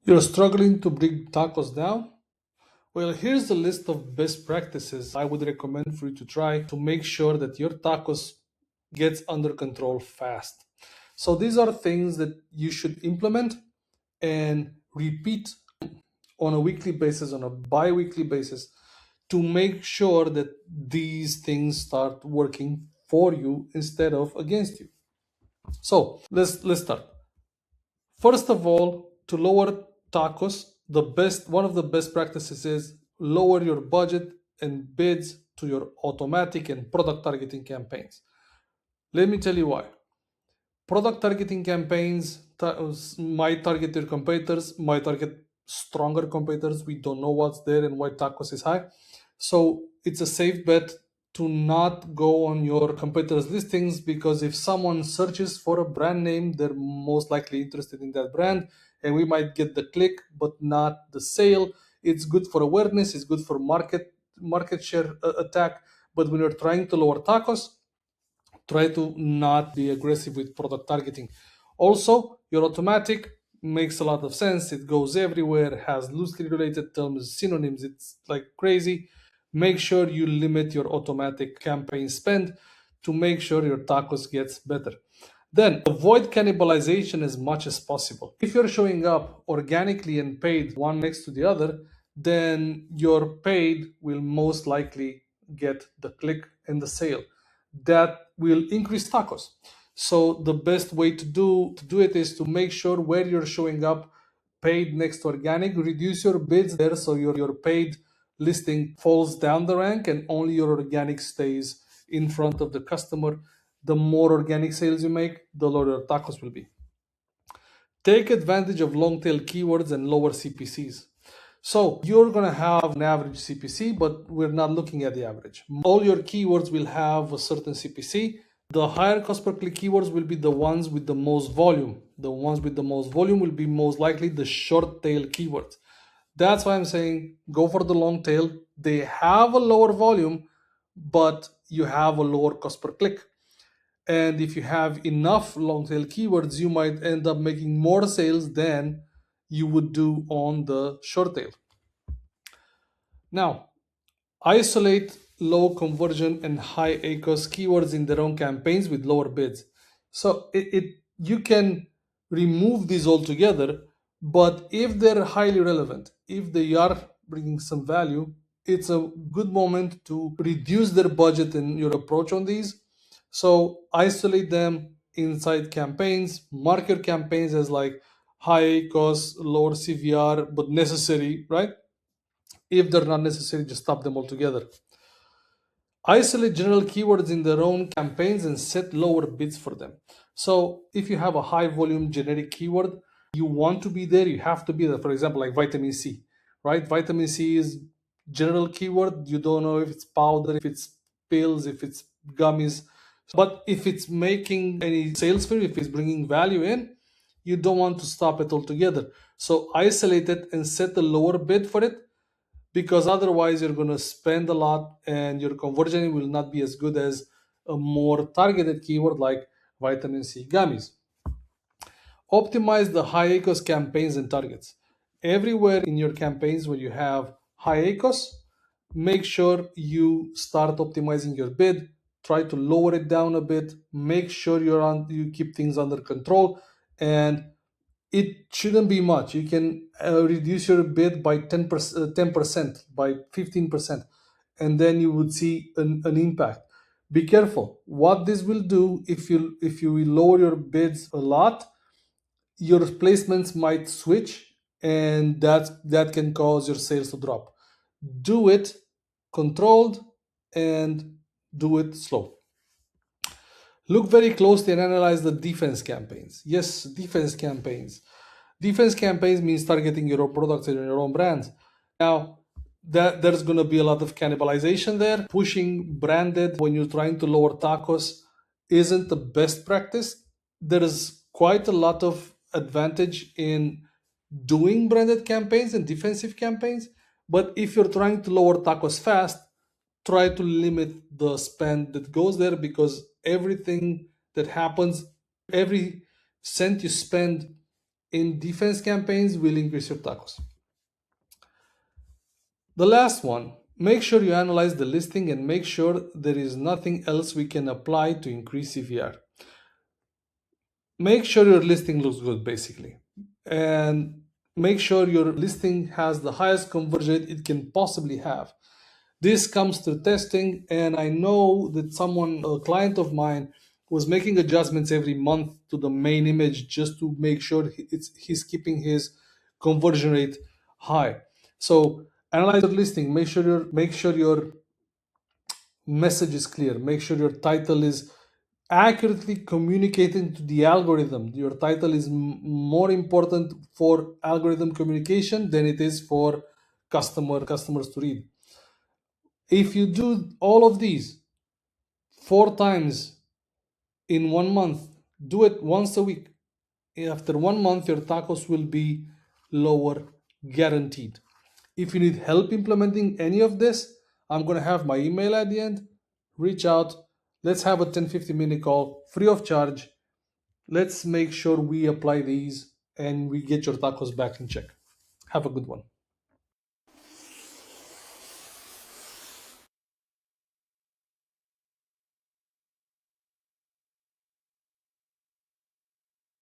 You're struggling to bring TACoS down? Well, here's the list of best practices I would recommend for you to try to make sure that your TACoS gets under control fast. So these are things that you should implement and repeat on a weekly basis, on a bi-weekly basis, to make sure that these things start working for you instead of against you. So let's start. First of all, to lower TACoS, one of the best practices is lower your budget and bids to your automatic and product targeting campaigns. Let me tell you why. Product targeting campaigns might target your competitors, might target stronger competitors. We don't know what's there and why TACoS is high. So it's a safe bet to not go on your competitors' listings, because if someone searches for a brand name, they're most likely interested in that brand, and we might get the click but not the sale. It's good for awareness, it's good for market share attack, but when you're trying to lower TACoS, try to not be aggressive with product targeting. Also, your automatic makes a lot of sense. It goes everywhere, has loosely related terms, synonyms, it's like crazy. Make sure you limit your automatic campaign spend to make sure your TACoS gets better. Then avoid cannibalization as much as possible. If you're showing up organically and paid one next to the other, then your paid will most likely get the click and the sale. That will increase TACoS. So the best way to do it is to make sure where you're showing up paid next to organic, reduce your bids there so your paid listing falls down the rank and only your organic stays in front of the customer. The more organic sales you make, the lower your TACoS will be. Take advantage of long tail keywords and lower CPCs. So you're going to have an average CPC, but we're not looking at the average. All your keywords will have a certain CPC. The higher cost per click keywords will be the ones with the most volume. The ones with the most volume will be most likely the short tail keywords. That's why I'm saying go for the long tail. They have a lower volume, but you have a lower cost per click. And if you have enough long tail keywords, you might end up making more sales than you would do on the short tail. Now, isolate low conversion and high ACoS keywords in their own campaigns with lower bids. So you can remove these altogether, but if they're highly relevant, if they are bringing some value, it's a good moment to reduce their budget and your approach on these. So isolate them inside campaigns, mark your campaigns as like high ACoS, lower CVR, but necessary, right? If they're not necessary, just stop them altogether. Isolate general keywords in their own campaigns and set lower bids for them. So if you have a high volume generic keyword, you want to be there, you have to be there. For example, like vitamin C, right? Vitamin C is general keyword. You don't know if it's powder, if it's pills, if it's gummies. But if it's making any sales for you, if it's bringing value in, you don't want to stop it altogether. So isolate it and set a lower bid for it, because otherwise you're going to spend a lot and your conversion will not be as good as a more targeted keyword like vitamin C gummies. Optimize the high ACoS campaigns and targets. Everywhere in your campaigns where you have high ACoS, make sure you start optimizing your bid. Try to lower it down a bit. Make sure you keep things under control, and it shouldn't be much. You can reduce your bid by 10%, by 15%, and then you would see an impact. Be careful. What this will do, if you will lower your bids a lot, your placements might switch, and that can cause your sales to drop. Do it controlled and do it slow. Look very closely and analyze the defense campaigns. Yes, defense campaigns. Defense campaigns means targeting your own products and your own brands. Now, there's going to be a lot of cannibalization there. Pushing branded when you're trying to lower TACoS isn't the best practice. There is quite a lot of advantage in doing branded campaigns and defensive campaigns. But if you're trying to lower TACoS fast, try to limit the spend that goes there, because everything that happens, every cent you spend in defense campaigns will increase your tacos. The last one, make sure you analyze the listing and make sure there is nothing else we can apply to increase CVR. Make sure your listing looks good, basically, and make sure your listing has the highest conversion rate it can possibly have. This comes through testing, and I know that a client of mine, was making adjustments every month to the main image just to make sure he's keeping his conversion rate high. So analyze your listing. Make sure your message is clear. Make sure your title is accurately communicating to the algorithm. Your title is more important for algorithm communication than it is for customers to read. If you do all of these 4 times in 1 month, do it once a week. After 1 month, your tacos will be lower, guaranteed. If you need help implementing any of this, I'm going to have my email at the end. Reach out. Let's have a 10-15 minute call, free of charge. Let's make sure we apply these and we get your tacos back in check. Have a good one.